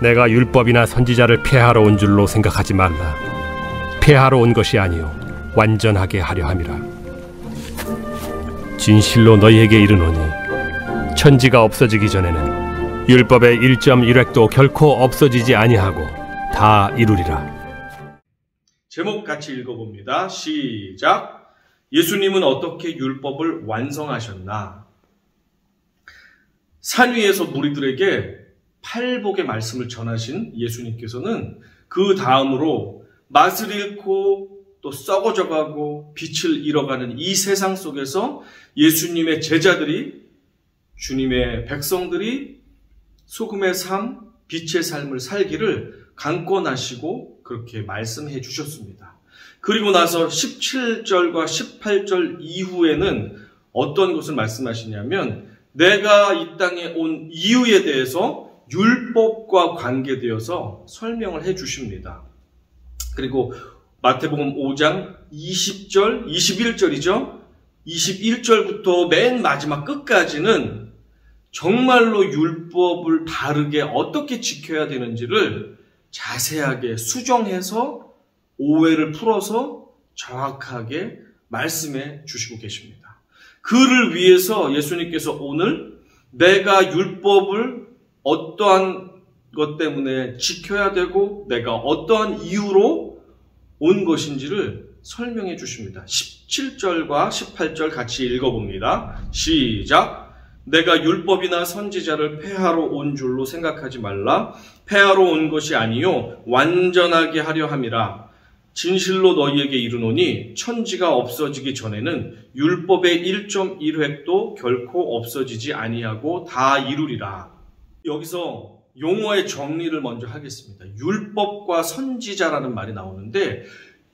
내가 율법이나 선지자를 폐하러 온 줄로 생각하지 말라. 폐하러 온 것이 아니요 완전하게 하려 함이라. 진실로 너희에게 이르노니 천지가 없어지기 전에는 율법의 1.1획도 결코 없어지지 아니하고 다 이루리라. 제목 같이 읽어봅니다. 시작. 예수님은 어떻게 율법을 완성하셨나? 산 위에서 무리들에게 팔복의 말씀을 전하신 예수님께서는 그 다음으로 맛을 잃고 또 썩어져가고 빛을 잃어가는 이 세상 속에서 예수님의 제자들이, 주님의 백성들이 소금의 삶, 빛의 삶을 살기를 강권하시고 그렇게 말씀해 주셨습니다. 그리고 나서 17절과 18절 이후에는 어떤 것을 말씀하시냐면 내가 이 땅에 온 이유에 대해서 율법과 관계되어서 설명을 해 주십니다. 그리고 마태복음 5장 20절, 21절이죠. 21절부터 맨 마지막 끝까지는 정말로 율법을 바르게 어떻게 지켜야 되는지를 자세하게 수정해서 오해를 풀어서 정확하게 말씀해 주시고 계십니다. 그를 위해서 예수님께서 오늘 내가 율법을 어떠한 것 때문에 지켜야 되고 내가 어떠한 이유로 온 것인지를 설명해 주십니다. 17절과 18절 같이 읽어봅니다. 시작. 내가 율법이나 선지자를 폐하러 온 줄로 생각하지 말라. 폐하러 온 것이 아니요 완전하게 하려 함이라. 진실로 너희에게 이르노니 천지가 없어지기 전에는 율법의 1.1획도 결코 없어지지 아니하고 다 이루리라. 여기서 용어의 정리를 먼저 하겠습니다. 율법과 선지자라는 말이 나오는데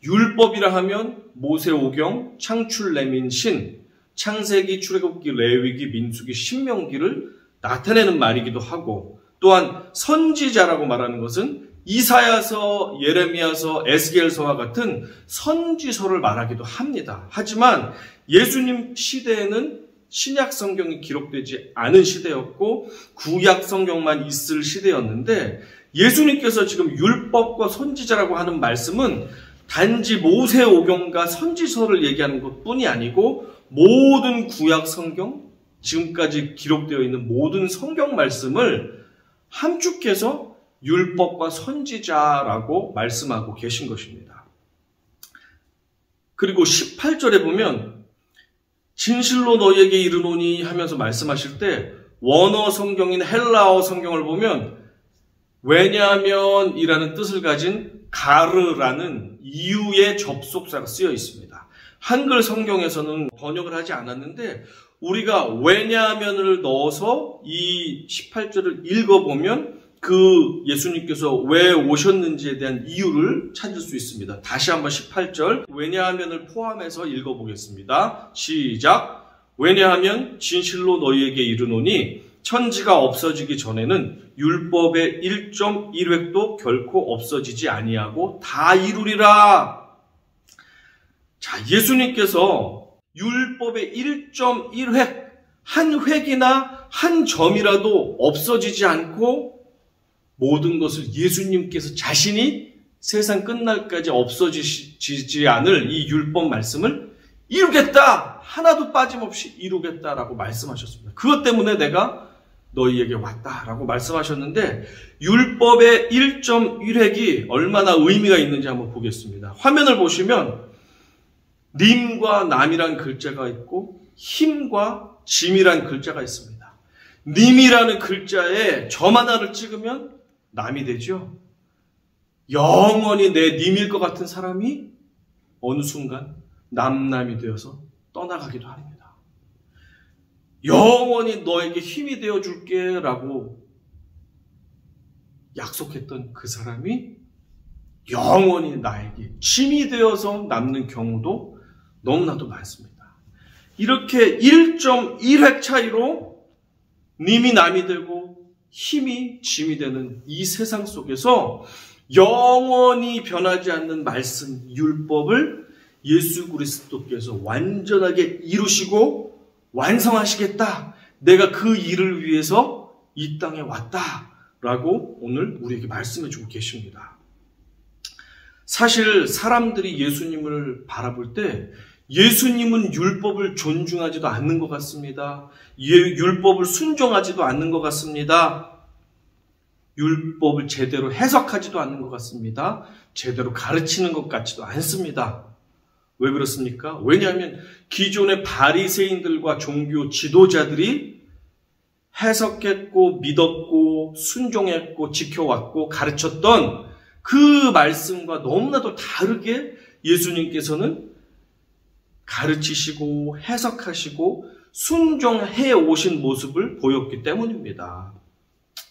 율법이라 하면 모세오경, 창출, 레민, 신, 창세기, 출애굽기, 레위기, 민수기, 신명기를 나타내는 말이기도 하고 또한 선지자라고 말하는 것은 이사야서, 예레미야서, 에스겔서와 같은 선지서를 말하기도 합니다. 하지만 예수님 시대에는 신약 성경이 기록되지 않은 시대였고 구약 성경만 있을 시대였는데 예수님께서 지금 율법과 선지자라고 하는 말씀은 단지 모세오경과 선지서를 얘기하는 것뿐이 아니고 모든 구약 성경, 지금까지 기록되어 있는 모든 성경 말씀을 함축해서 율법과 선지자라고 말씀하고 계신 것입니다. 그리고 18절에 보면 진실로 너희에게 이르노니 하면서 말씀하실 때 원어 성경인 헬라어 성경을 보면 왜냐하면 이라는 뜻을 가진 가르라는 이유의 접속사가 쓰여 있습니다. 한글 성경에서는 번역을 하지 않았는데 우리가 왜냐하면을 넣어서 이 18절을 읽어보면 그 예수님께서 왜 오셨는지에 대한 이유를 찾을 수 있습니다. 다시 한번 18절 왜냐하면을 포함해서 읽어보겠습니다. 시작. 왜냐하면 진실로 너희에게 이르노니 천지가 없어지기 전에는 율법의 1.1획도 결코 없어지지 아니하고 다 이루리라. 자, 예수님께서 율법의 1.1획, 한 획이나 한 점이라도 없어지지 않고 모든 것을 예수님께서 자신이 세상 끝날까지 없어지지 않을 이 율법 말씀을 이루겠다! 하나도 빠짐없이 이루겠다라고 말씀하셨습니다. 그것 때문에 내가 너희에게 왔다라고 말씀하셨는데 율법의 1.1획이 얼마나 의미가 있는지 한번 보겠습니다. 화면을 보시면 님과 남이란 글자가 있고 힘과 짐이란 글자가 있습니다. 님이라는 글자에 점 하나를 찍으면 남이 되죠. 영원히 내 님일 것 같은 사람이 어느 순간 남남이 되어서 떠나가기도 합니다. 영원히 너에게 힘이 되어줄게 라고 약속했던 그 사람이 영원히 나에게 짐이 되어서 남는 경우도 너무나도 많습니다. 이렇게 1.1획 차이로 님이 남이 되고 힘이 짐이 되는 이 세상 속에서 영원히 변하지 않는 말씀, 율법을 예수 그리스도께서 완전하게 이루시고 완성하시겠다. 내가 그 일을 위해서 이 땅에 왔다. 라고 오늘 우리에게 말씀해 주고 계십니다. 사실 사람들이 예수님을 바라볼 때 예수님은 율법을 존중하지도 않는 것 같습니다. 율법을 순종하지도 않는 것 같습니다. 율법을 제대로 해석하지도 않는 것 같습니다. 제대로 가르치는 것 같지도 않습니다. 왜 그렇습니까? 왜냐하면 기존의 바리새인들과 종교 지도자들이 해석했고 믿었고 순종했고 지켜왔고 가르쳤던 그 말씀과 너무나도 다르게 예수님께서는 가르치시고 해석하시고 순종해 오신 모습을 보였기 때문입니다.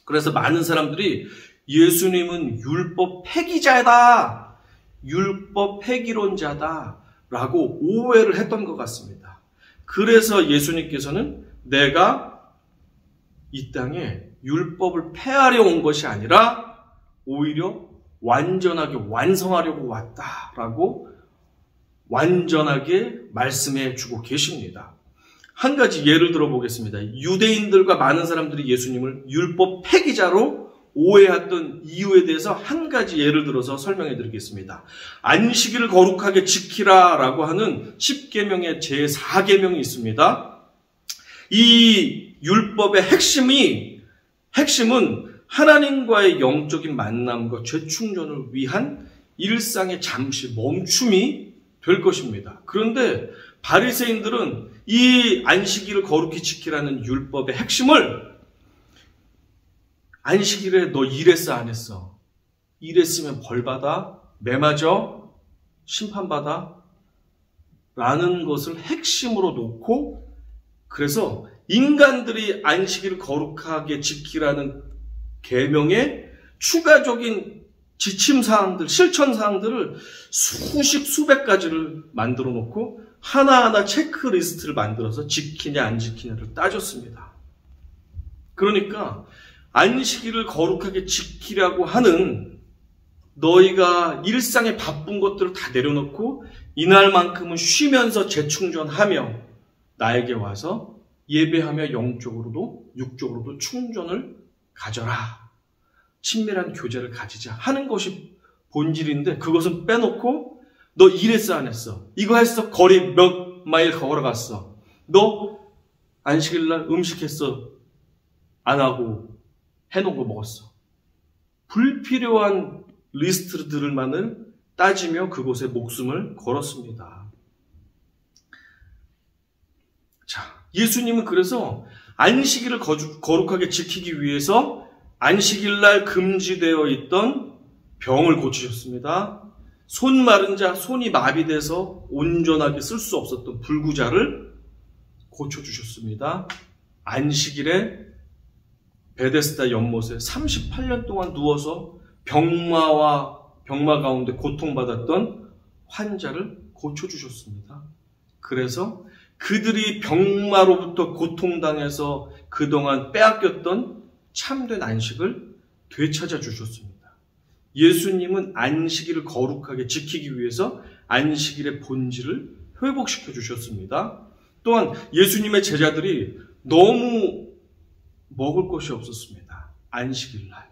그래서 많은 사람들이 예수님은 율법 폐기자다, 율법 폐기론자다 라고 오해를 했던 것 같습니다. 그래서 예수님께서는 내가 이 땅에 율법을 폐하려 온 것이 아니라 오히려 완전하게 완성하려고 왔다라고 완전하게 말씀해 주고 계십니다. 한 가지 예를 들어 보겠습니다. 유대인들과 많은 사람들이 예수님을 율법 폐기자로 오해했던 이유에 대해서 한 가지 예를 들어서 설명해 드리겠습니다. 안식일을 거룩하게 지키라라고 하는 10계명의 제4계명이 있습니다. 이 율법의 핵심은 하나님과의 영적인 만남과 죄충전을 위한 일상의 잠시 멈춤이 될 것입니다. 그런데 바리새인들은 이 안식일을 거룩히 지키라는 율법의 핵심을 안식일에 너 일했어 안 했어? 일했으면 벌받아? 매맞아? 심판받아? 라는 것을 핵심으로 놓고 그래서 인간들이 안식일을 거룩하게 지키라는 계명의 추가적인 지침사항들, 실천사항들을 수백 가지를 만들어 놓고 하나하나 체크리스트를 만들어서 지키냐 안 지키냐를 따졌습니다. 그러니까 안식일을 거룩하게 지키려고 하는 너희가 일상의 바쁜 것들을 다 내려놓고 이날만큼은 쉬면서 재충전하며 나에게 와서 예배하며 영적으로도 육적으로도 충전을 가져라. 친밀한 교제를 가지자 하는 것이 본질인데 그것은 빼놓고 너 일했어 안 했어? 이거 했어? 거리 몇 마일 걸어갔어? 너 안식일날 음식했어? 안 하고 해놓은 거 먹었어? 불필요한 리스트들만을 따지며 그곳에 목숨을 걸었습니다. 자, 예수님은 그래서 안식일을 거룩하게 지키기 위해서 안식일날 금지되어 있던 병을 고치셨습니다. 손 마른 자, 손이 마비돼서 온전하게 쓸 수 없었던 불구자를 고쳐주셨습니다. 안식일에 베데스다 연못에 38년 동안 누워서 병마 가운데 고통받았던 환자를 고쳐주셨습니다. 그래서 그들이 병마로부터 고통당해서 그동안 빼앗겼던 참된 안식을 되찾아 주셨습니다. 예수님은 안식일을 거룩하게 지키기 위해서 안식일의 본질을 회복시켜 주셨습니다. 또한 예수님의 제자들이 너무 먹을 것이 없었습니다. 안식일날.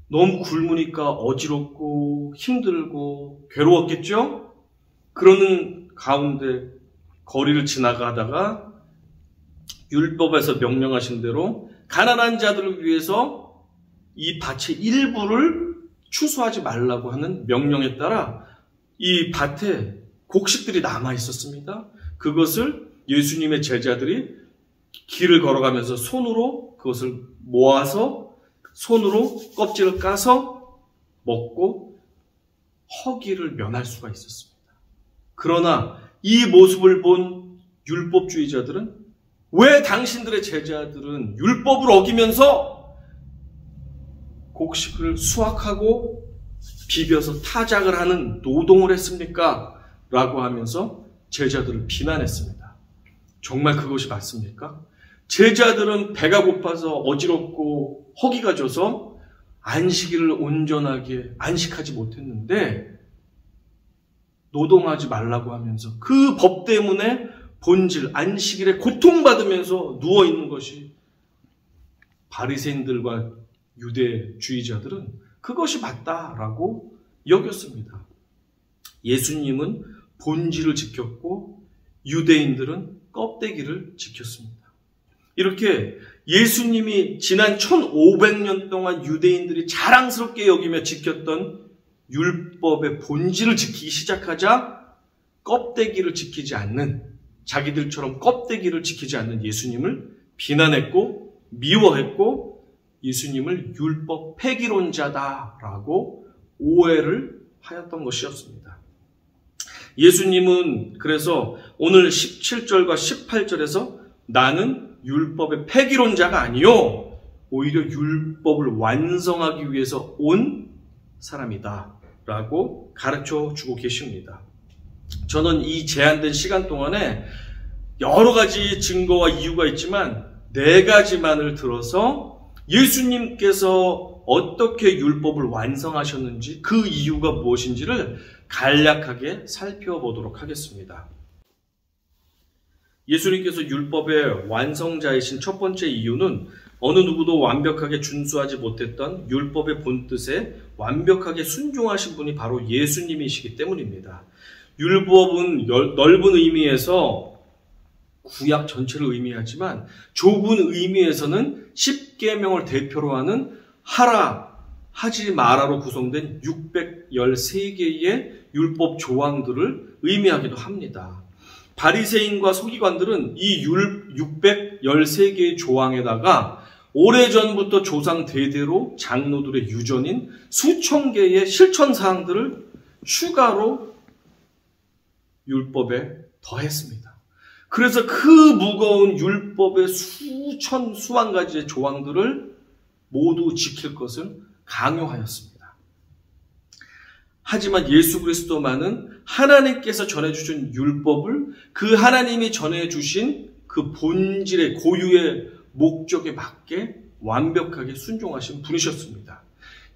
너무 굶으니까 어지럽고 힘들고 괴로웠겠죠? 그러는 가운데 거리를 지나가다가 율법에서 명령하신 대로 가난한 자들을 위해서 이 밭의 일부를 추수하지 말라고 하는 명령에 따라 이 밭에 곡식들이 남아 있었습니다. 그것을 예수님의 제자들이 길을 걸어가면서 손으로 그것을 모아서 손으로 껍질을 까서 먹고 허기를 면할 수가 있었습니다. 그러나 이 모습을 본 율법주의자들은 왜 당신들의 제자들은 율법을 어기면서 곡식을 수확하고 비벼서 타작을 하는 노동을 했습니까? 라고 하면서 제자들을 비난했습니다. 정말 그것이 맞습니까? 제자들은 배가 고파서 어지럽고 허기가 져서 안식일을 온전하게 안식하지 못했는데 노동하지 말라고 하면서 그 법 때문에 본질 안식일에 고통받으면서 누워있는 것이 바리새인들과 유대주의자들은 그것이 맞다라고 여겼습니다. 예수님은 본질을 지켰고 유대인들은 껍데기를 지켰습니다. 이렇게 예수님이 지난 1500년 동안 유대인들이 자랑스럽게 여기며 지켰던 율법의 본질을 지키기 시작하자 껍데기를 지키지 않는, 자기들처럼 껍데기를 지키지 않는 예수님을 비난했고 미워했고 예수님을 율법 폐기론자다라고 오해를 하였던 것이었습니다. 예수님은 그래서 오늘 17절과 18절에서 나는 율법의 폐기론자가 아니요 오히려 율법을 완성하기 위해서 온 사람이다 라고 가르쳐 주고 계십니다. 저는 이 제한된 시간 동안에 여러 가지 증거와 이유가 있지만 4가지만을 들어서 예수님께서 어떻게 율법을 완성하셨는지 그 이유가 무엇인지를 간략하게 살펴보도록 하겠습니다. 예수님께서 율법의 완성자이신 첫 번째 이유는 어느 누구도 완벽하게 준수하지 못했던 율법의 본뜻에 완벽하게 순종하신 분이 바로 예수님이시기 때문입니다. 율법은 넓은 의미에서 구약 전체를 의미하지만 좁은 의미에서는 10계명을 대표로 하는 하라, 하지 마라로 구성된 613개의 율법 조항들을 의미하기도 합니다. 바리새인과 서기관들은 이 613개의 조항에다가 오래전부터 조상 대대로 장로들의 유전인 수천 개의 실천사항들을 추가로 율법에 더했습니다. 그래서 그 무거운 율법의 수만 가지의 조항들을 모두 지킬 것을 강요하였습니다. 하지만 예수 그리스도만은 하나님께서 전해주신 율법을 그 하나님이 전해주신 그 본질의 고유의 목적에 맞게 완벽하게 순종하신 분이셨습니다.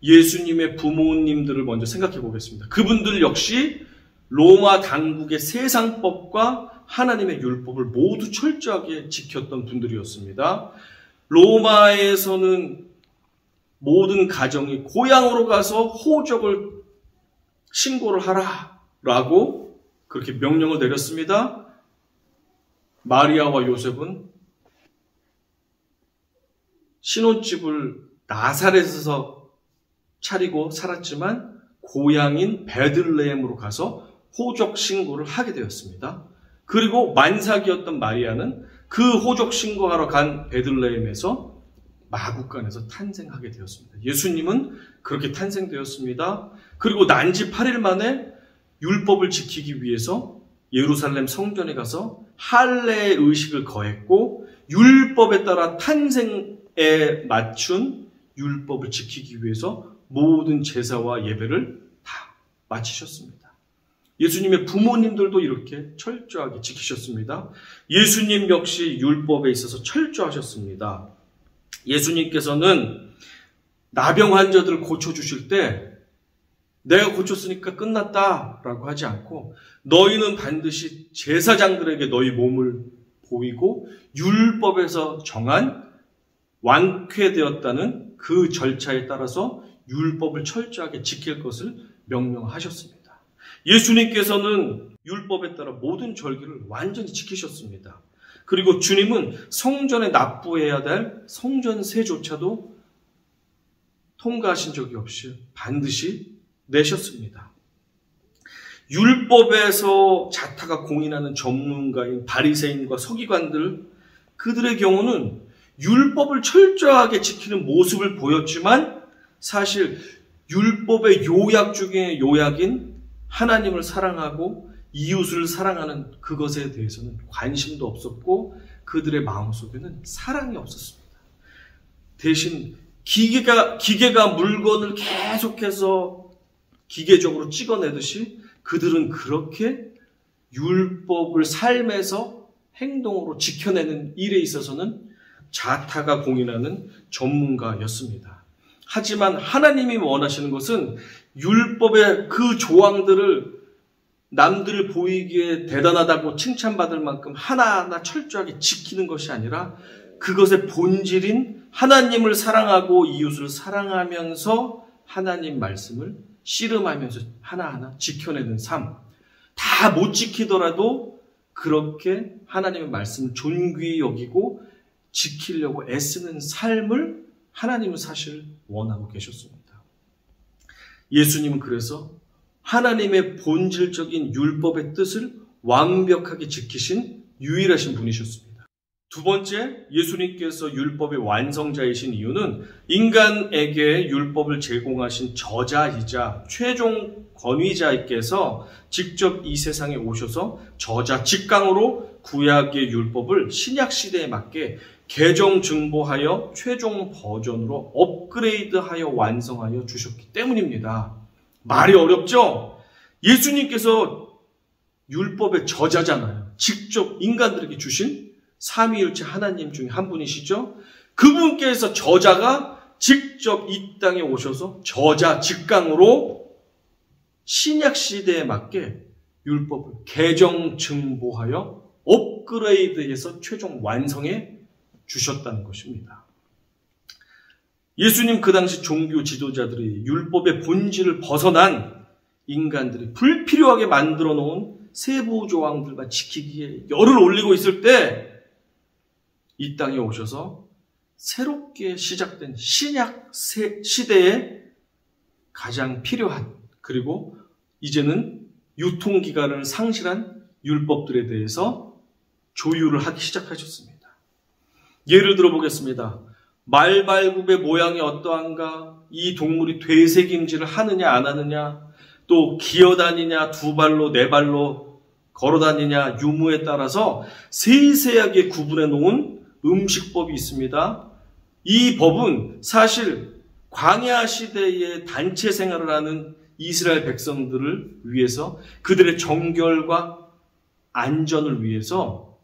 예수님의 부모님들을 먼저 생각해 보겠습니다. 그분들 역시 로마 당국의 세상법과 하나님의 율법을 모두 철저하게 지켰던 분들이었습니다. 로마에서는 모든 가정이 고향으로 가서 호적을 신고를 하라라고 그렇게 명령을 내렸습니다. 마리아와 요셉은 신혼집을 나사렛에서 차리고 살았지만 고향인 베들레헴으로 가서 호적 신고를 하게 되었습니다. 그리고 만삭이었던 마리아는 그 호적 신고하러 간 베들레헴에서 마구간에서 탄생하게 되었습니다. 예수님은 그렇게 탄생되었습니다. 그리고 난지 8일 만에 율법을 지키기 위해서 예루살렘 성전에 가서 할례의 의식을 거했고 율법에 따라 탄생에 맞춘 율법을 지키기 위해서 모든 제사와 예배를 다 마치셨습니다. 예수님의 부모님들도 이렇게 철저하게 지키셨습니다. 예수님 역시 율법에 있어서 철저하셨습니다. 예수님께서는 나병 환자들을 고쳐주실 때 내가 고쳤으니까 끝났다라고 하지 않고 너희는 반드시 제사장들에게 너희 몸을 보이고 율법에서 정한 완쾌되었다는 그 절차에 따라서 율법을 철저하게 지킬 것을 명령하셨습니다. 예수님께서는 율법에 따라 모든 절기를 완전히 지키셨습니다. 그리고 주님은 성전에 납부해야 될 성전세조차도 통과하신 적이 없이 반드시 내셨습니다. 율법에서 자타가 공인하는 전문가인 바리새인과 서기관들, 그들의 경우는 율법을 철저하게 지키는 모습을 보였지만 사실 율법의 요약 중에 요약인 하나님을 사랑하고 이웃을 사랑하는 그것에 대해서는 관심도 없었고 그들의 마음속에는 사랑이 없었습니다. 대신 기계가 물건을 계속해서 기계적으로 찍어내듯이 그들은 그렇게 율법을 삶에서 행동으로 지켜내는 일에 있어서는 자타가 공인하는 전문가였습니다. 하지만 하나님이 원하시는 것은 율법의 그 조항들을 남들 보이기에 대단하다고 칭찬받을 만큼 하나하나 철저하게 지키는 것이 아니라 그것의 본질인 하나님을 사랑하고 이웃을 사랑하면서 하나님 말씀을 씨름하면서 하나하나 지켜내는 삶. 다 못 지키더라도 그렇게 하나님의 말씀을 존귀히 여기고 지키려고 애쓰는 삶을 하나님은 사실 원하고 계셨습니다. 예수님은 그래서 하나님의 본질적인 율법의 뜻을 완벽하게 지키신 유일하신 분이셨습니다. 두 번째, 예수님께서 율법의 완성자이신 이유는 인간에게 율법을 제공하신 저자이자 최종 권위자께서 직접 이 세상에 오셔서 저자 직강으로 구약의 율법을 신약 시대에 맞게 개정 증보하여 최종 버전으로 업그레이드하여 완성하여 주셨기 때문입니다. 말이 어렵죠? 예수님께서 율법의 저자잖아요. 직접 인간들에게 주신 삼위일체 하나님 중에 한 분이시죠. 그분께서 저자가 직접 이 땅에 오셔서 저자 직강으로 신약 시대에 맞게 율법을 개정 증보하여 업그레이드해서 최종 완성해 주셨다는 것입니다. 예수님 그 당시 종교 지도자들이 율법의 본질을 벗어난 인간들이 불필요하게 만들어 놓은 세부 조항들만 지키기에 열을 올리고 있을 때 이 땅에 오셔서 새롭게 시작된 신약 시대에 가장 필요한, 그리고 이제는 유통기간을 상실한 율법들에 대해서 조율을 하기 시작하셨습니다. 예를 들어 보겠습니다. 말발굽의 모양이 어떠한가, 이 동물이 되새김질을 하느냐 안 하느냐, 또 기어다니냐 두 발로 네 발로 걸어다니냐 유무에 따라서 세세하게 구분해 놓은 음식법이 있습니다. 이 법은 사실 광야 시대에 단체 생활을 하는 이스라엘 백성들을 위해서 그들의 정결과 안전을 위해서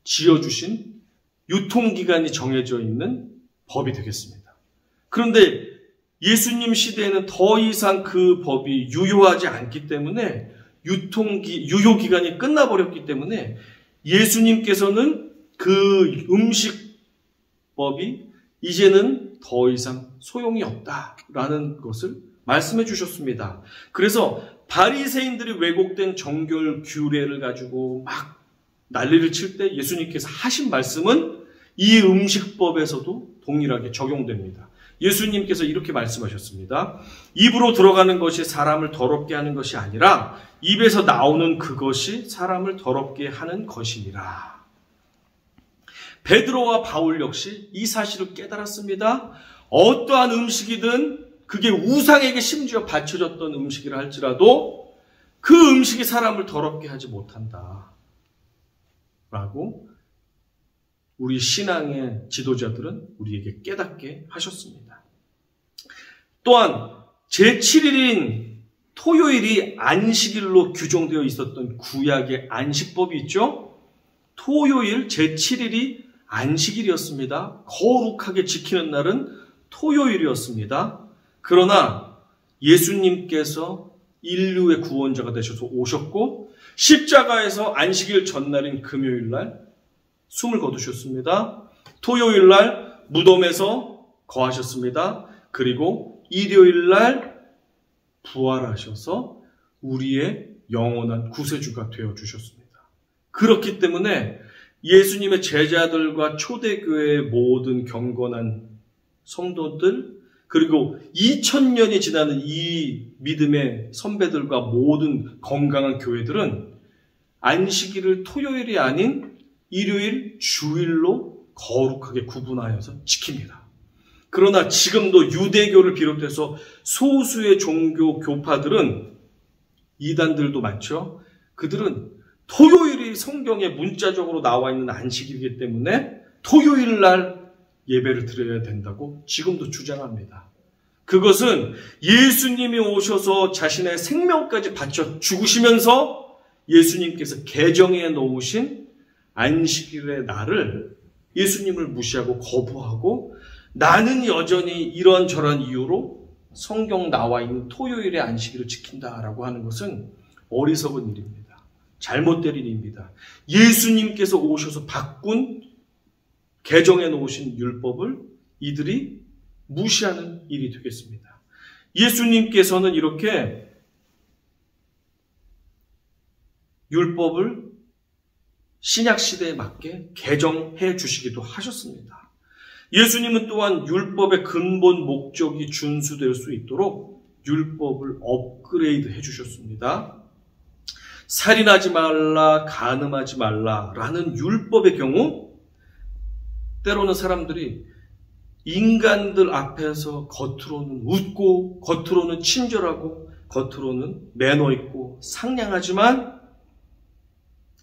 지어주신 유통기간이 정해져 있는 법이 되겠습니다. 그런데 예수님 시대에는 더 이상 그 법이 유효하지 않기 때문에 유효기간이 끝나버렸기 때문에 예수님께서는 그 음식법이 이제는 더 이상 소용이 없다라는 것을 말씀해 주셨습니다. 그래서 바리새인들이 왜곡된 정결 규례를 가지고 막 난리를 칠 때 예수님께서 하신 말씀은 이 음식법에서도 동일하게 적용됩니다. 예수님께서 이렇게 말씀하셨습니다. 입으로 들어가는 것이 사람을 더럽게 하는 것이 아니라 입에서 나오는 그것이 사람을 더럽게 하는 것이니라. 베드로와 바울 역시 이 사실을 깨달았습니다. 어떠한 음식이든 그게 우상에게 심지어 바쳐졌던 음식이라 할지라도 그 음식이 사람을 더럽게 하지 못한다. 라고 우리 신앙의 지도자들은 우리에게 깨닫게 하셨습니다. 또한 제7일인 토요일이 안식일로 규정되어 있었던 구약의 안식법이 있죠. 토요일 제7일이 안식일이었습니다. 거룩하게 지키는 날은 토요일이었습니다. 그러나 예수님께서 인류의 구원자가 되셔서 오셨고 십자가에서 안식일 전날인 금요일날 숨을 거두셨습니다. 토요일날 무덤에서 거하셨습니다. 그리고 일요일날 부활하셔서 우리의 영원한 구세주가 되어주셨습니다. 그렇기 때문에 예수님의 제자들과 초대교회의 모든 경건한 성도들, 그리고 2000년이 지나는 이 믿음의 선배들과 모든 건강한 교회들은 안식일을 토요일이 아닌 일요일, 주일로 거룩하게 구분하여서 지킵니다. 그러나 지금도 유대교를 비롯해서 소수의 종교 교파들은, 이단들도 많죠. 그들은 토요일이 성경에 문자적으로 나와 있는 안식일이기 때문에 토요일 날 예배를 드려야 된다고 지금도 주장합니다. 그것은 예수님이 오셔서 자신의 생명까지 바쳐 죽으시면서 예수님께서 개정해 놓으신 안식일의 날을 예수님을 무시하고 거부하고 나는 여전히 이런저런 이유로 성경 나와 있는 토요일의 안식일을 지킨다라고 하는 것은 어리석은 일입니다. 잘못된 일입니다. 예수님께서 오셔서 바꾼 개정해 놓으신 율법을 이들이 무시하는 일이 되겠습니다. 예수님께서는 이렇게 율법을 신약시대에 맞게 개정해 주시기도 하셨습니다. 예수님은 또한 율법의 근본 목적이 준수될 수 있도록 율법을 업그레이드 해 주셨습니다. 살인하지 말라, 간음하지 말라라는 율법의 경우 때로는 사람들이 인간들 앞에서 겉으로는 웃고 겉으로는 친절하고 겉으로는 매너 있고 상냥하지만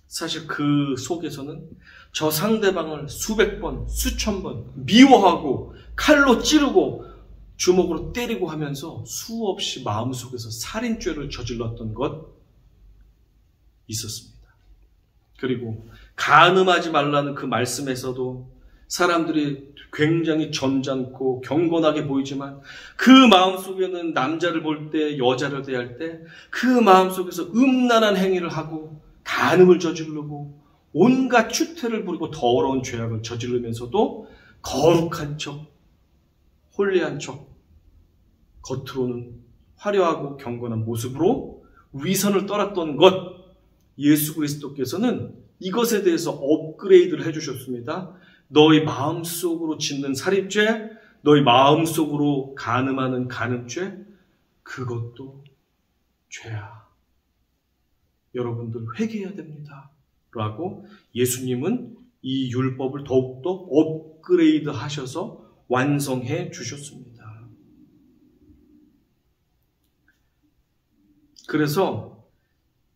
사실 그 속에서는 저 상대방을 수백 번, 수천 번 미워하고 칼로 찌르고 주먹으로 때리고 하면서 수없이 마음속에서 살인죄를 저질렀던 것 있었습니다. 그리고 간음하지 말라는 그 말씀에서도 사람들이 굉장히 점잖고 경건하게 보이지만 그 마음속에는 남자를 볼 때, 여자를 대할 때 그 마음속에서 음란한 행위를 하고 간음을 저지르고 온갖 추태를 부리고 더러운 죄악을 저지르면서도 거룩한 척, 홀리한 척, 겉으로는 화려하고 경건한 모습으로 위선을 떨었던 것, 예수 그리스도께서는 이것에 대해서 업그레이드를 해주셨습니다. 너희 마음속으로 짓는 살인죄, 너희 마음속으로 간음하는 간음죄, 그것도 죄야. 여러분들 회개해야 됩니다. 라고 예수님은 이 율법을 더욱더 업그레이드 하셔서 완성해 주셨습니다. 그래서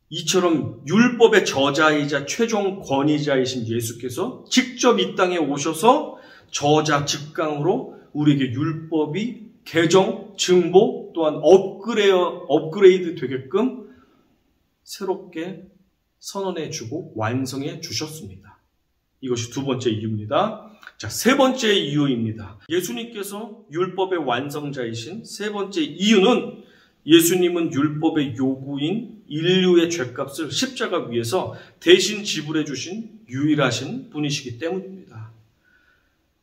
이처럼 율법의 저자이자 최종 권위자이신 예수께서 직접 이 땅에 오셔서 저자 직강으로 우리에게 율법이 개정, 증보 또한 업그레이드 되게끔 새롭게 선언해 주고 완성해 주셨습니다. 이것이 두 번째 이유입니다. 자, 세 번째 이유입니다. 예수님께서 율법의 완성자이신 세 번째 이유는 예수님은 율법의 요구인 인류의 죄값을 십자가 위에서 대신 지불해 주신 유일하신 분이시기 때문입니다.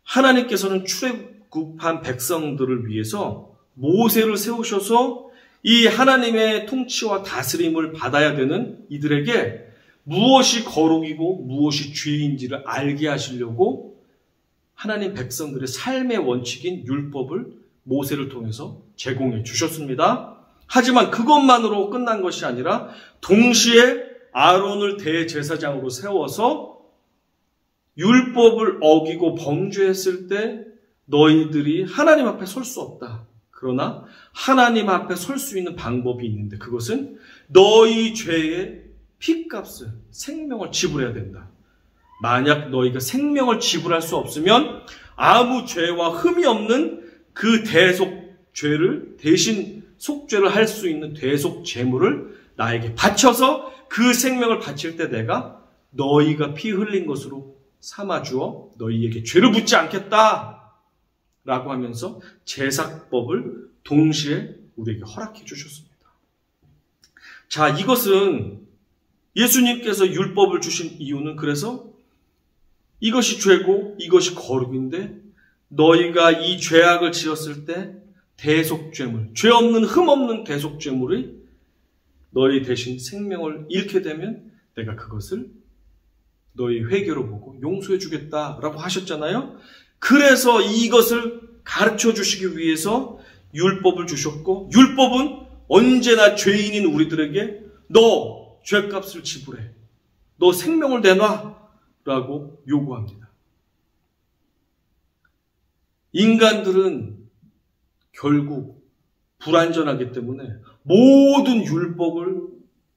하나님께서는 출애굽한 백성들을 위해서 모세를 세우셔서 이 하나님의 통치와 다스림을 받아야 되는 이들에게 무엇이 거룩이고 무엇이 죄인지를 알게 하시려고 하나님 백성들의 삶의 원칙인 율법을 모세를 통해서 제공해 주셨습니다. 하지만 그것만으로 끝난 것이 아니라 동시에 아론을 대제사장으로 세워서 율법을 어기고 범죄했을 때 너희들이 하나님 앞에 설 수 없다. 그러나 하나님 앞에 설 수 있는 방법이 있는데 그것은 너희 죄의 피값을, 생명을 지불해야 된다. 만약 너희가 생명을 지불할 수 없으면 아무 죄와 흠이 없는 그 대속죄를 대신 속죄를 할 수 있는 대속 제물을 나에게 바쳐서 그 생명을 바칠 때 내가 너희가 피 흘린 것으로 삼아주어 너희에게 죄를 묻지 않겠다 라고 하면서 제사법을 동시에 우리에게 허락해 주셨습니다. 자, 이것은 예수님께서 율법을 주신 이유는 그래서 이것이 죄고 이것이 거룩인데 너희가 이 죄악을 지었을 때 대속죄물, 죄 없는 흠 없는 대속죄물이 너희 대신 생명을 잃게 되면 내가 그것을 너희 회개로 보고 용서해 주겠다라고 하셨잖아요. 그래서 이것을 가르쳐 주시기 위해서 율법을 주셨고 율법은 언제나 죄인인 우리들에게 너 죄값을 지불해. 너 생명을 내놔 라고 요구합니다. 인간들은 결국 불완전하기 때문에 모든 율법을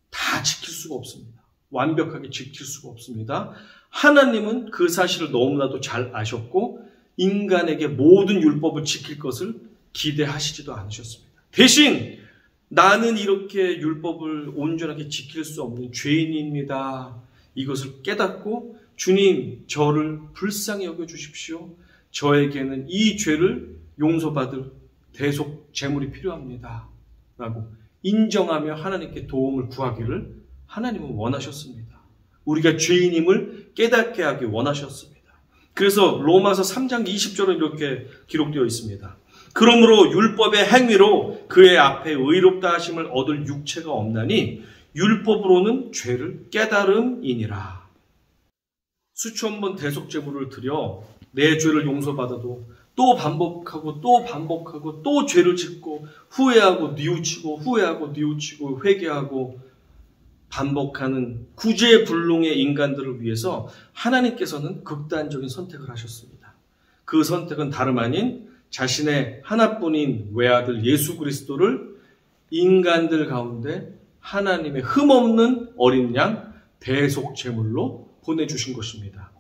다 지킬 수가 없습니다. 완벽하게 지킬 수가 없습니다. 하나님은 그 사실을 너무나도 잘 아셨고 인간에게 모든 율법을 지킬 것을 기대하시지도 않으셨습니다. 대신 나는 이렇게 율법을 온전하게 지킬 수 없는 죄인입니다. 이것을 깨닫고 주님 저를 불쌍히 여겨주십시오. 저에게는 이 죄를 용서받을 대속 제물이 필요합니다. 라고 인정하며 하나님께 도움을 구하기를 하나님은 원하셨습니다. 우리가 죄인임을 깨닫게 하기 원하셨습니다. 그래서 로마서 3장 20절은 이렇게 기록되어 있습니다. 그러므로 율법의 행위로 그의 앞에 의롭다 하심을 얻을 육체가 없나니 율법으로는 죄를 깨달음이니라. 수천 번 대속제물을 드려 내 죄를 용서받아도 또 반복하고 또 반복하고 또 죄를 짓고 후회하고 뉘우치고 후회하고 뉘우치고 회개하고 반복하는 구제불능의 인간들을 위해서 하나님께서는 극단적인 선택을 하셨습니다. 그 선택은 다름 아닌 자신의 하나뿐인 외아들 예수 그리스도를 인간들 가운데 하나님의 흠없는 어린 양 대속제물로 보내주신 것입니다.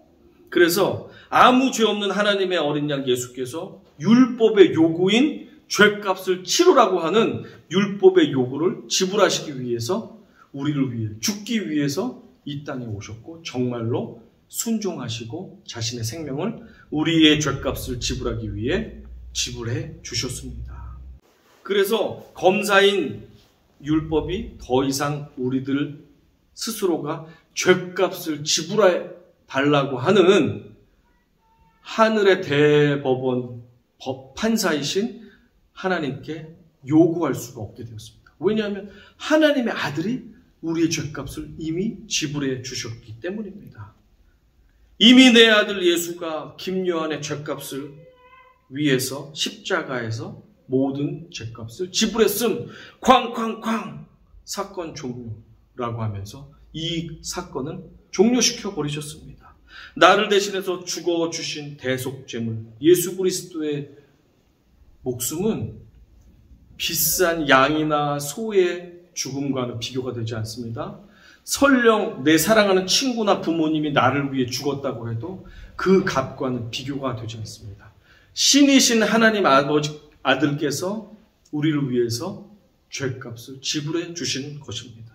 그래서 아무 죄 없는 하나님의 어린 양 예수께서 율법의 요구인 죄값을 치르라고 하는 율법의 요구를 지불하시기 위해서 우리를 위해 죽기 위해서 이 땅에 오셨고 정말로 순종하시고 자신의 생명을 우리의 죄값을 지불하기 위해 지불해 주셨습니다. 그래서 검사인 율법이 더 이상 우리들 스스로가 죄값을 지불해 달라고 하는 하늘의 대법원 판사이신 하나님께 요구할 수가 없게 되었습니다. 왜냐하면 하나님의 아들이 우리의 죄값을 이미 지불해 주셨기 때문입니다. 이미 내 아들 예수가 김요한의 죄값을 위해서 십자가에서 모든 죄값을 지불했음 쾅쾅쾅 사건 종료라고 하면서 이 사건을 종료시켜 버리셨습니다. 나를 대신해서 죽어주신 대속제물 예수 그리스도의 목숨은 비싼 양이나 소의 죽음과는 비교가 되지 않습니다. 설령 내 사랑하는 친구나 부모님이 나를 위해 죽었다고 해도 그 값과는 비교가 되지 않습니다. 신이신 하나님 아들께서 우리를 위해서 죄값을 지불해 주시는 것입니다.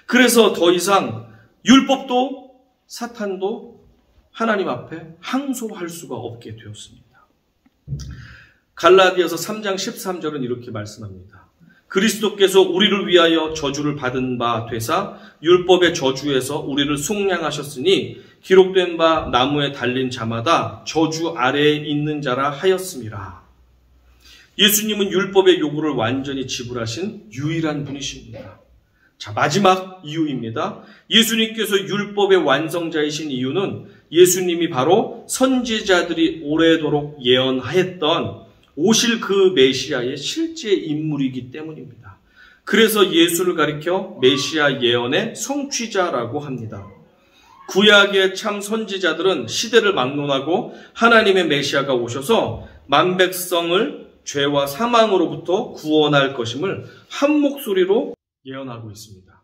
그래서 더 이상 율법도 사탄도 하나님 앞에 항소할 수가 없게 되었습니다. 갈라디아서 3장 13절은 이렇게 말씀합니다. 그리스도께서 우리를 위하여 저주를 받은 바 되사 율법의 저주에서 우리를 속량하셨으니 기록된 바 나무에 달린 자마다 저주 아래에 있는 자라 하였음이라. 예수님은 율법의 요구를 완전히 지불하신 유일한 분이십니다. 자, 마지막 이유입니다. 예수님께서 율법의 완성자이신 이유는 예수님이 바로 선지자들이 오래도록 예언하였던 오실 그 메시아의 실제 인물이기 때문입니다. 그래서 예수를 가리켜 메시아 예언의 성취자라고 합니다. 구약의 참 선지자들은 시대를 막론하고 하나님의 메시아가 오셔서 만백성을 죄와 사망으로부터 구원할 것임을 한 목소리로 예언하고 있습니다.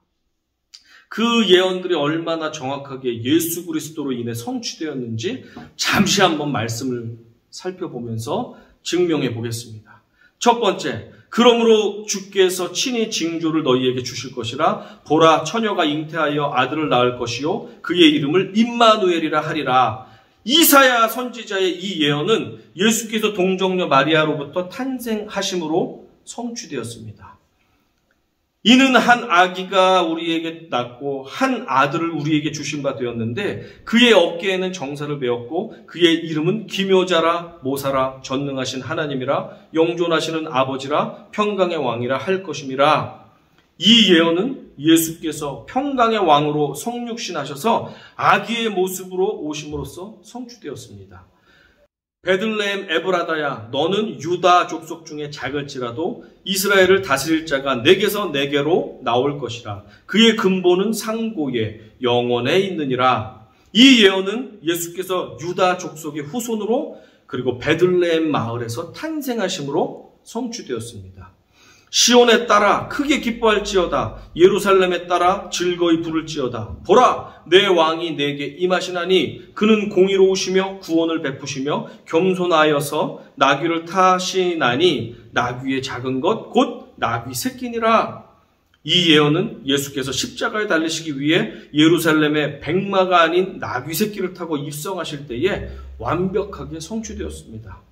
그 예언들이 얼마나 정확하게 예수 그리스도로 인해 성취되었는지 잠시 한번 말씀을 살펴보면서 증명해 보겠습니다. 첫 번째, 그러므로 주께서 친히 징조를 너희에게 주실 것이라. 보라, 처녀가 잉태하여 아들을 낳을 것이요 그의 이름을 임마누엘이라 하리라. 이사야 선지자의 이 예언은 예수께서 동정녀 마리아로부터 탄생하심으로 성취되었습니다. 이는 한 아기가 우리에게 낳고 한 아들을 우리에게 주신 바 되었는데 그의 어깨에는 정사를 메었고 그의 이름은 기묘자라 모사라 전능하신 하나님이라 영존하시는 아버지라 평강의 왕이라 할 것임이라. 이 예언은 예수께서 평강의 왕으로 성육신하셔서 아기의 모습으로 오심으로써 성취되었습니다. 베들레헴 에브라다야, 너는 유다 족속 중에 작을지라도 이스라엘을 다스릴 자가 내게서 내게로 나올 것이라. 그의 근본은 상고에 영원에 있느니라. 이 예언은 예수께서 유다 족속의 후손으로 그리고 베들레헴 마을에서 탄생하심으로 성취되었습니다. 시온에 따라 크게 기뻐할지어다. 예루살렘에 따라 즐거이 부를지어다. 보라, 내 왕이 내게 임하시나니 그는 공의로우시며 구원을 베푸시며 겸손하여서 나귀를 타시나니 나귀의 작은 것 곧 나귀 새끼니라. 이 예언은 예수께서 십자가에 달리시기 위해 예루살렘에 백마가 아닌 나귀 새끼를 타고 입성하실 때에 완벽하게 성취되었습니다.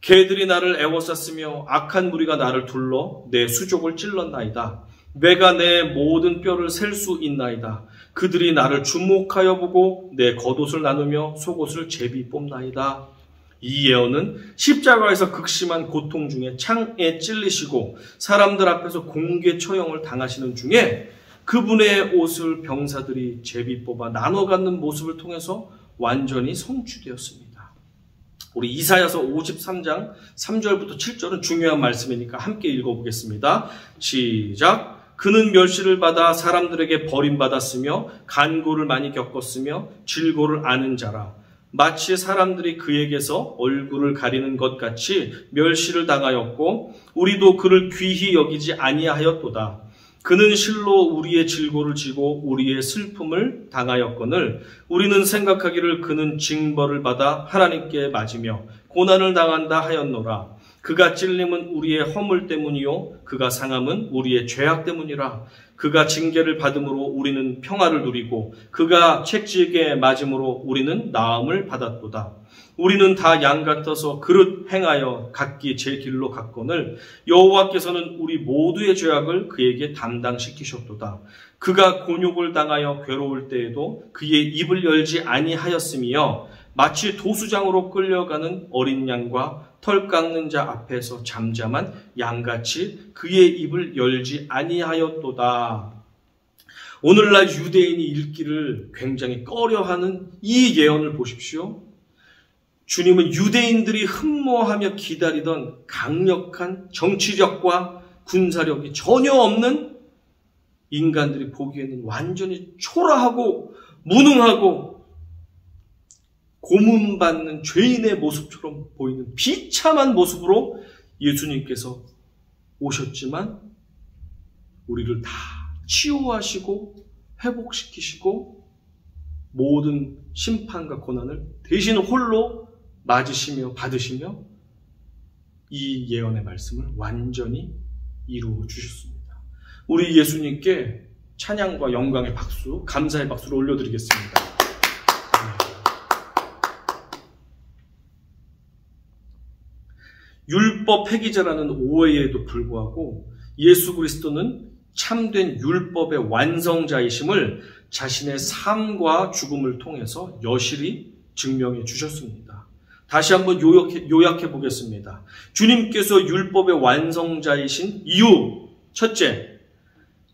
개들이 나를 애워쌌으며 악한 무리가 나를 둘러 내 수족을 찔렀나이다. 내가 내 모든 뼈를 셀 수 있나이다. 그들이 나를 주목하여 보고 내 겉옷을 나누며 속옷을 제비 뽑나이다. 이 예언은 십자가에서 극심한 고통 중에 창에 찔리시고 사람들 앞에서 공개 처형을 당하시는 중에 그분의 옷을 병사들이 제비 뽑아 나눠 갖는 모습을 통해서 완전히 성취되었습니다. 우리 이사야서 53장 3절부터 7절은 중요한 말씀이니까 함께 읽어보겠습니다. 시작. 그는 멸시를 받아 사람들에게 버림받았으며 간고를 많이 겪었으며 질고를 아는 자라. 마치 사람들이 그에게서 얼굴을 가리는 것 같이 멸시를 당하였고 우리도 그를 귀히 여기지 아니하였도다. 그는 실로 우리의 질고를 지고 우리의 슬픔을 당하였거늘 우리는 생각하기를 그는 징벌을 받아 하나님께 맞으며 고난을 당한다 하였노라. 그가 찔림은 우리의 허물 때문이요 그가 상함은 우리의 죄악 때문이라. 그가 징계를 받음으로 우리는 평화를 누리고 그가 책지게 맞음으로 우리는 나음을 받았도다. 우리는 다 양 같아서 그릇 행하여 각기 제 길로 갔거늘 여호와께서는 우리 모두의 죄악을 그에게 담당시키셨도다. 그가 곤욕을 당하여 괴로울 때에도 그의 입을 열지 아니하였으며 마치 도수장으로 끌려가는 어린 양과 털 깎는 자 앞에서 잠잠한 양같이 그의 입을 열지 아니하였도다. 오늘날 유대인이 읽기를 굉장히 꺼려하는 이 예언을 보십시오. 주님은 유대인들이 흠모하며 기다리던 강력한 정치력과 군사력이 전혀 없는 인간들이 보기에는 완전히 초라하고 무능하고 고문받는 죄인의 모습처럼 보이는 비참한 모습으로 예수님께서 오셨지만 우리를 다 치유하시고 회복시키시고 모든 심판과 고난을 대신 홀로 맞으시며 받으시며 이 예언의 말씀을 완전히 이루어 주셨습니다. 우리 예수님께 찬양과 영광의 박수, 감사의 박수를 올려드리겠습니다. 율법 폐기자라는 오해에도 불구하고 예수 그리스도는 참된 율법의 완성자이심을 자신의 삶과 죽음을 통해서 여실히 증명해 주셨습니다. 다시 한번 요약해 보겠습니다. 주님께서 율법의 완성자이신 이유, 첫째,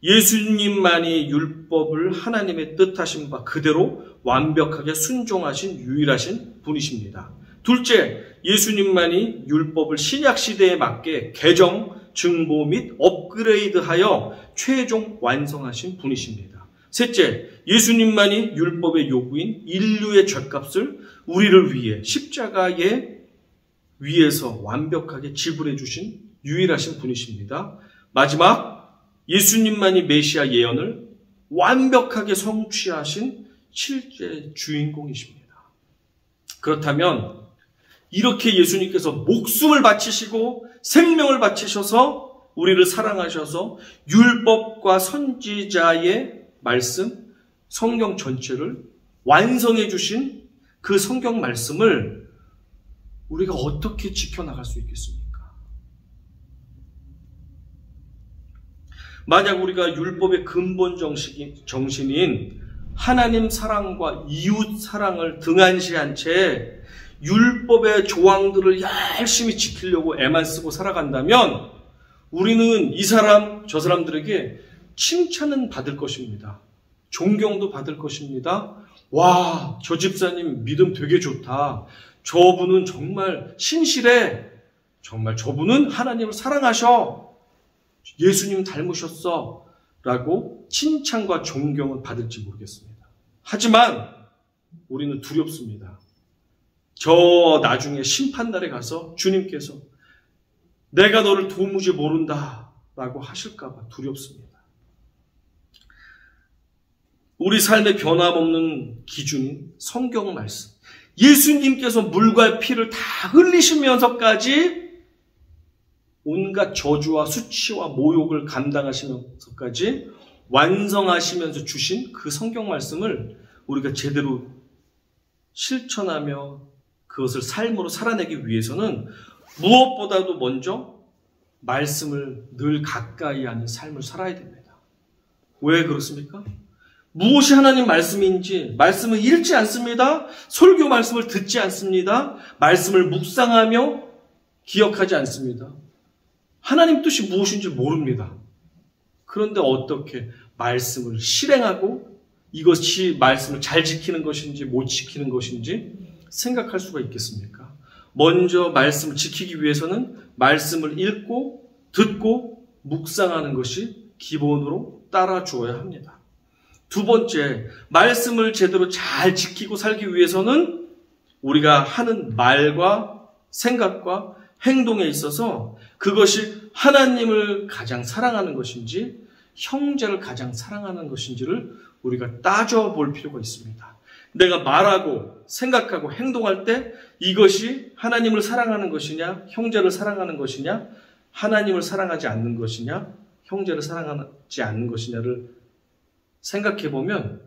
예수님만이 율법을 하나님의 뜻하신 바 그대로 완벽하게 순종하신 유일하신 분이십니다. 둘째, 예수님만이 율법을 신약시대에 맞게 개정, 증보 및 업그레이드하여 최종 완성하신 분이십니다. 셋째, 예수님만이 율법의 요구인 인류의 죗값을 우리를 위해 십자가에 위에서 완벽하게 지불해 주신 유일하신 분이십니다. 마지막, 예수님만이 메시아 예언을 완벽하게 성취하신 실제 주인공이십니다. 그렇다면 이렇게 예수님께서 목숨을 바치시고 생명을 바치셔서 우리를 사랑하셔서 율법과 선지자의 말씀, 성경 전체를 완성해 주신 그 성경 말씀을 우리가 어떻게 지켜나갈 수 있겠습니까? 만약 우리가 율법의 근본 정신인 하나님 사랑과 이웃 사랑을 등한시한 채 율법의 조항들을 열심히 지키려고 애만 쓰고 살아간다면 우리는 이 사람, 저 사람들에게 칭찬은 받을 것입니다. 존경도 받을 것입니다. 와, 저 집사님 믿음 되게 좋다. 저분은 정말 신실해. 정말 저분은 하나님을 사랑하셔. 예수님 닮으셨어. 라고 칭찬과 존경을 받을지 모르겠습니다. 하지만 우리는 두렵습니다. 저 나중에 심판날에 가서 주님께서 내가 너를 도무지 모른다 라고 하실까 봐 두렵습니다. 우리 삶의 변함없는 기준인 성경 말씀, 예수님께서 물과 피를 다 흘리시면서까지 온갖 저주와 수치와 모욕을 감당하시면서까지 완성하시면서 주신 그 성경 말씀을 우리가 제대로 실천하며 그것을 삶으로 살아내기 위해서는 무엇보다도 먼저 말씀을 늘 가까이 하는 삶을 살아야 됩니다. 왜 그렇습니까? 무엇이 하나님 말씀인지 말씀을 읽지 않습니다. 설교 말씀을 듣지 않습니다. 말씀을 묵상하며 기억하지 않습니다. 하나님 뜻이 무엇인지 모릅니다. 그런데 어떻게 말씀을 실행하고 이것이 말씀을 잘 지키는 것인지 못 지키는 것인지 생각할 수가 있겠습니까? 먼저 말씀을 지키기 위해서는 말씀을 읽고 듣고 묵상하는 것이 기본으로 따라 주어야 합니다. 두 번째, 말씀을 제대로 잘 지키고 살기 위해서는 우리가 하는 말과 생각과 행동에 있어서 그것이 하나님을 가장 사랑하는 것인지 형제를 가장 사랑하는 것인지를 우리가 따져볼 필요가 있습니다. 내가 말하고 생각하고 행동할 때 이것이 하나님을 사랑하는 것이냐, 형제를 사랑하는 것이냐, 하나님을 사랑하지 않는 것이냐, 형제를 사랑하지 않는 것이냐를 생각해 보면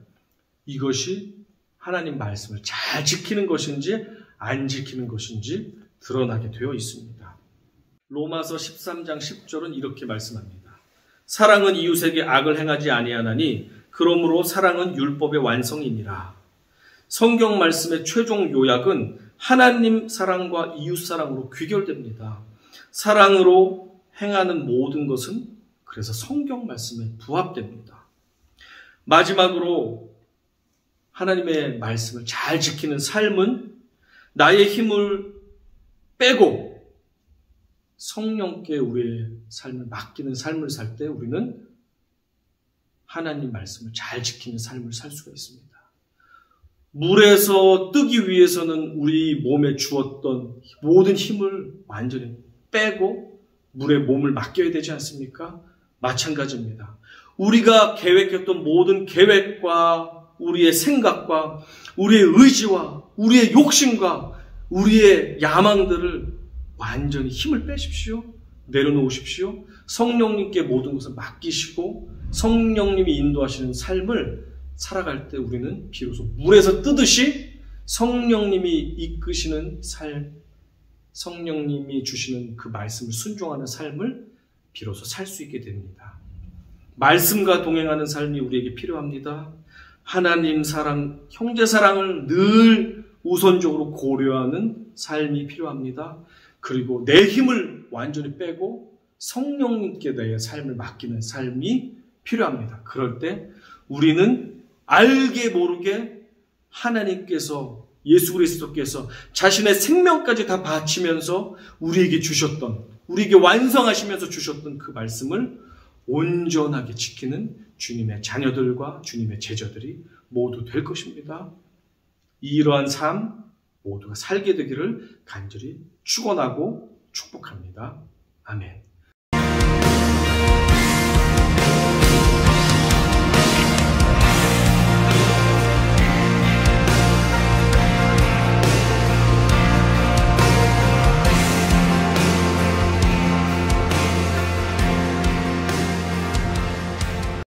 이것이 하나님 말씀을 잘 지키는 것인지 안 지키는 것인지 드러나게 되어 있습니다. 로마서 13장 10절은 이렇게 말씀합니다. 사랑은 이웃에게 악을 행하지 아니하나니 그러므로 사랑은 율법의 완성이니라. 성경 말씀의 최종 요약은 하나님 사랑과 이웃 사랑으로 귀결됩니다. 사랑으로 행하는 모든 것은 그래서 성경 말씀에 부합됩니다. 마지막으로 하나님의 말씀을 잘 지키는 삶은 나의 힘을 빼고 성령께 우리의 삶을 맡기는 삶을 살 때 우리는 하나님 말씀을 잘 지키는 삶을 살 수가 있습니다. 물에서 뜨기 위해서는 우리 몸에 주었던 모든 힘을 완전히 빼고 물에 몸을 맡겨야 되지 않습니까? 마찬가지입니다. 우리가 계획했던 모든 계획과 우리의 생각과 우리의 의지와 우리의 욕심과 우리의 야망들을 완전히 힘을 빼십시오. 내려놓으십시오. 성령님께 모든 것을 맡기시고 성령님이 인도하시는 삶을 살아갈 때 우리는 비로소 물에서 뜨듯이 성령님이 이끄시는 삶, 성령님이 주시는 그 말씀을 순종하는 삶을 비로소 살 수 있게 됩니다. 말씀과 동행하는 삶이 우리에게 필요합니다. 하나님 사랑, 형제 사랑을 늘 우선적으로 고려하는 삶이 필요합니다. 그리고 내 힘을 완전히 빼고 성령님께 내 삶을 맡기는 삶이 필요합니다. 그럴 때 우리는 알게 모르게 하나님께서 예수 그리스도께서 자신의 생명까지 다 바치면서 우리에게 주셨던, 우리에게 완성하시면서 주셨던 그 말씀을 온전하게 지키는 주님의 자녀들과 주님의 제자들이 모두 될 것입니다. 이러한 삶 모두가 살게 되기를 간절히 축원하고 축복합니다. 아멘.